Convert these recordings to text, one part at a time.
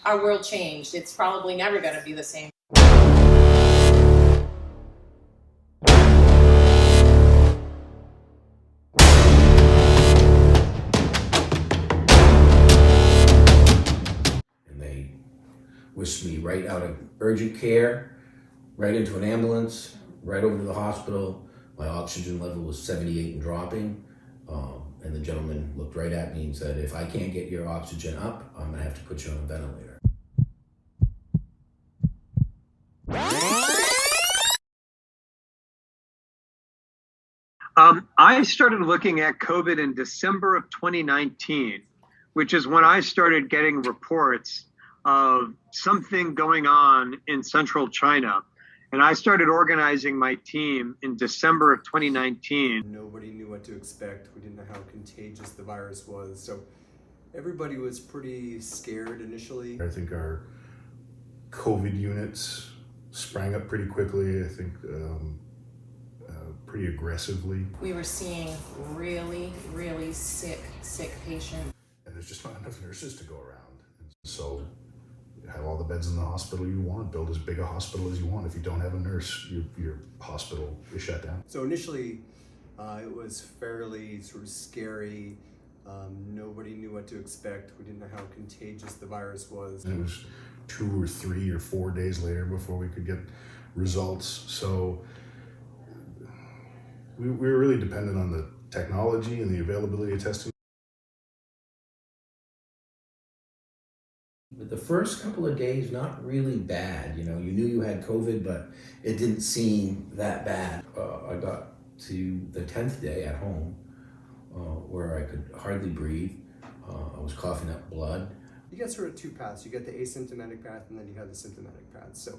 our world changed. It's probably never going to be the same. And they whisked me right out of urgent care, right into an ambulance, right over to the hospital. My oxygen level was 78 and dropping. And the gentleman looked right at me and said, if I can't get your oxygen up, I'm gonna have to put you on a ventilator. I started looking at COVID in December of 2019, which is when I started getting reports of something going on in central China. And I started organizing my team in December of 2019. Nobody knew what to expect. We didn't know how contagious the virus was. So everybody was pretty scared initially. I think our COVID units sprang up pretty quickly. I think pretty aggressively. We were seeing really, really sick patients. And there's just not enough nurses to go around. And so you have all the beds in the hospital you want, build as big a hospital as you want. If you don't have a nurse, your hospital is shut down. So initially, it was fairly sort of scary. Nobody knew what to expect. We didn't know how contagious the virus was. And it was 2 or 3 or 4 days later before we could get results. So we were really dependent on the technology and the availability of testing. But the first couple of days, not really bad. You know, you knew you had COVID, but it didn't seem that bad. I got to the 10th day at home where I could hardly breathe. I was coughing up blood. You get sort of two paths. You get the asymptomatic path and then you have the symptomatic path. So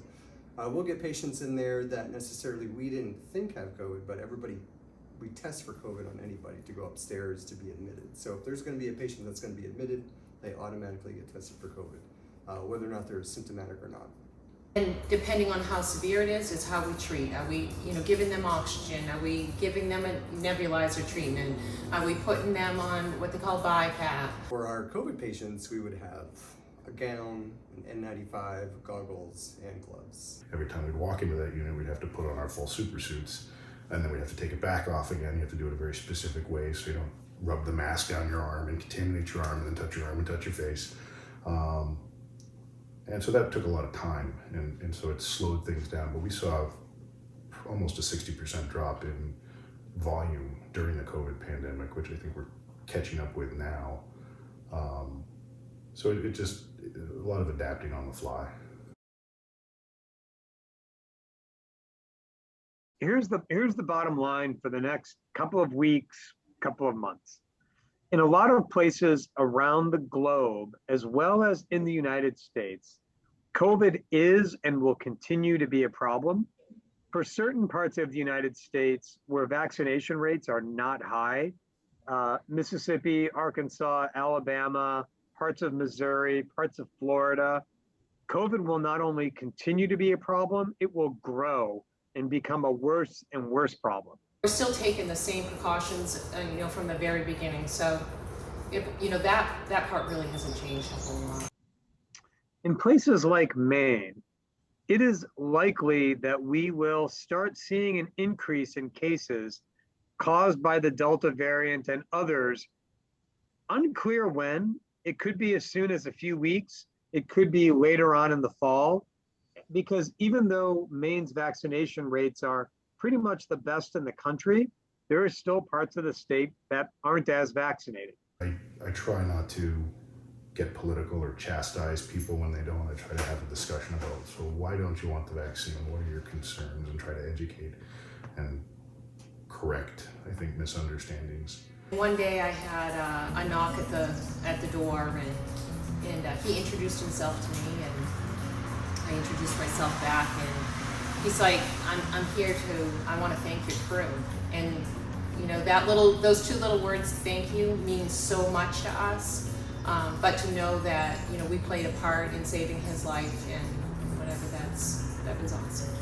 we'll get patients in there that necessarily we didn't think have COVID, but we test for COVID on anybody to go upstairs to be admitted. So if there's going to be a patient that's going to be admitted, they automatically get tested for COVID, whether or not they're symptomatic or not. And depending on how severe it is how we treat. Are we, giving them oxygen? Are we giving them a nebulizer treatment? Are we putting them on what they call BiPAP? For our COVID patients, we would have a gown, an N95, goggles, and gloves. Every time we'd walk into that unit, we'd have to put on our full super suits, and then we'd have to take it back off again. You have to do it a very specific way so you don't rub the mask down your arm and contaminate your arm and then touch your arm and touch your face. And so that took a lot of time, and so it slowed things down. But we saw almost a 60% drop in volume during the COVID pandemic, which I think we're catching up with now. So it just, a lot of adapting on the fly. Here's the bottom line for the next couple of weeks, couple of months. In a lot of places around the globe, as well as in the United States, COVID is and will continue to be a problem. For certain parts of the United States where vaccination rates are not high, Mississippi, Arkansas, Alabama, parts of Missouri, parts of Florida, COVID will not only continue to be a problem, it will grow and become a worse and worse problem. We're still taking the same precautions, from the very beginning. So, that part really hasn't changed a whole lot. In places like Maine, it is likely that we will start seeing an increase in cases caused by the Delta variant and others. Unclear when. It could be as soon as a few weeks. It could be later on in the fall, because even though Maine's vaccination rates are pretty much the best in the country, there are still parts of the state that aren't as vaccinated. I try not to get political or chastise people when they don't. I try to have a discussion about, so why don't you want the vaccine? What are your concerns? And try to educate and correct, I think, misunderstandings. One day I had a knock at the door, and he introduced himself to me, and I introduced myself back, and he's like, I'm here I want to thank your crew. And those two little words, thank you, mean so much to us. But to know that, we played a part in saving his life and whatever, that was awesome.